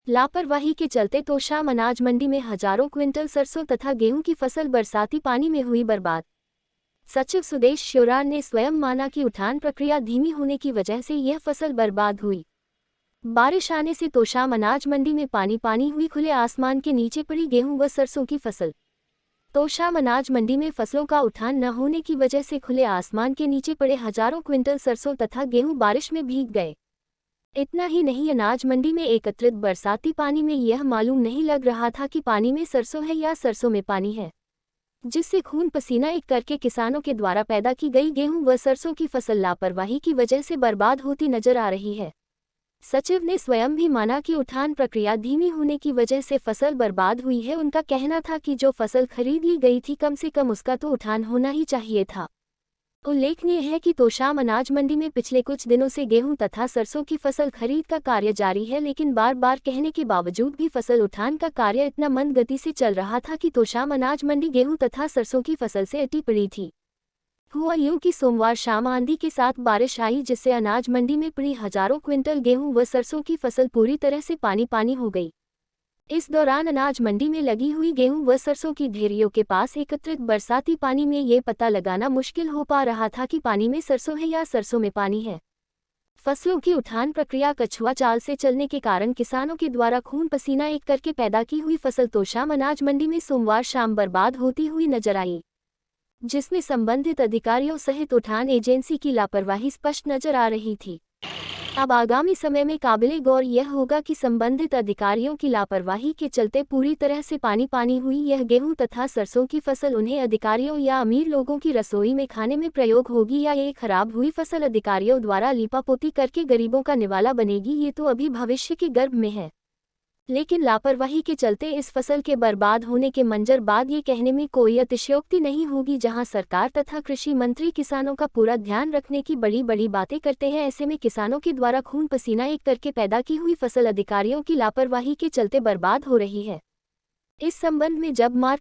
लापरवाही के चलते तोशाम अनाज मंडी में हजारों क्विंटल सरसों तथा गेहूं की फसल बरसाती पानी में हुई बर्बाद। सचिव सुदेश श्योरार ने स्वयं माना कि उठान प्रक्रिया धीमी होने की वजह से यह फसल बर्बाद हुई। बारिश आने से तोशाम अनाज मंडी में पानी हुई, खुले आसमान के नीचे पड़ी गेहूं व सरसों की फसल। तोशाम अनाज मंडी में फसलों का उठान न होने की वजह से खुले आसमान के नीचे पड़े हजारों क्विंटल सरसों तथा गेहूं बारिश में भीग गए। इतना ही नहीं, अनाज मंडी में एकत्रित बरसाती पानी में यह मालूम नहीं लग रहा था कि पानी में सरसों है या सरसों में पानी है, जिससे खून पसीना एक करके किसानों के द्वारा पैदा की गई गेहूं व सरसों की फसल लापरवाही की वजह से बर्बाद होती नजर आ रही है। सचिव ने स्वयं भी माना कि उठान प्रक्रिया धीमी होने की वजह से फसल बर्बाद हुई है। उनका कहना था कि जो फसल खरीद ली गई थी, कम से कम उसका तो उठान होना ही चाहिए था। उल्लेखनीय है कि तोशाम अनाज मंडी में पिछले कुछ दिनों से गेहूं तथा सरसों की फसल खरीद का कार्य जारी है, लेकिन बार बार कहने के बावजूद भी फसल उठान का कार्य इतना मंद गति से चल रहा था कि तोशाम अनाज मंडी गेहूं तथा सरसों की फसल से अटी पड़ी थी। हुआ यूं कि सोमवार शाम आंधी के साथ बारिश आई, जिससे अनाज मंडी में पड़ी हजारों क्विंटल गेहूं व सरसों की फसल पूरी तरह से पानी हो गई। इस दौरान अनाज मंडी में लगी हुई गेहूं व सरसों की ढेरियों के पास एकत्रित बरसाती पानी में ये पता लगाना मुश्किल हो पा रहा था कि पानी में सरसों है या सरसों में पानी है। फसलों की उठान प्रक्रिया कछुआ चाल से चलने के कारण किसानों के द्वारा खून पसीना एक करके पैदा की हुई फसल तोशाम अनाज मंडी में सोमवार शाम बर्बाद होती हुई नजर आई, जिसमें संबंधित अधिकारियों सहित उठान एजेंसी की लापरवाही स्पष्ट नजर आ रही थी। अब आगामी समय में काबिले गौर यह होगा कि संबंधित अधिकारियों की लापरवाही के चलते पूरी तरह से पानी हुई यह गेहूं तथा सरसों की फसल उन्हें अधिकारियों या अमीर लोगों की रसोई में खाने में प्रयोग होगी, या ये खराब हुई फसल अधिकारियों द्वारा लीपापोती करके गरीबों का निवाला बनेगी। ये तो अभी भविष्य के गर्भ में है, लेकिन लापरवाही के चलते इस फसल के बर्बाद होने के मंजर बाद ये कहने में कोई अतिशयोक्ति नहीं होगी। जहां सरकार तथा कृषि मंत्री किसानों का पूरा ध्यान रखने की बड़ी बातें करते हैं, ऐसे में किसानों के द्वारा खून पसीना एक करके पैदा की हुई फसल अधिकारियों की लापरवाही के चलते बर्बाद हो रही है। इस संबंध में जब मार्ग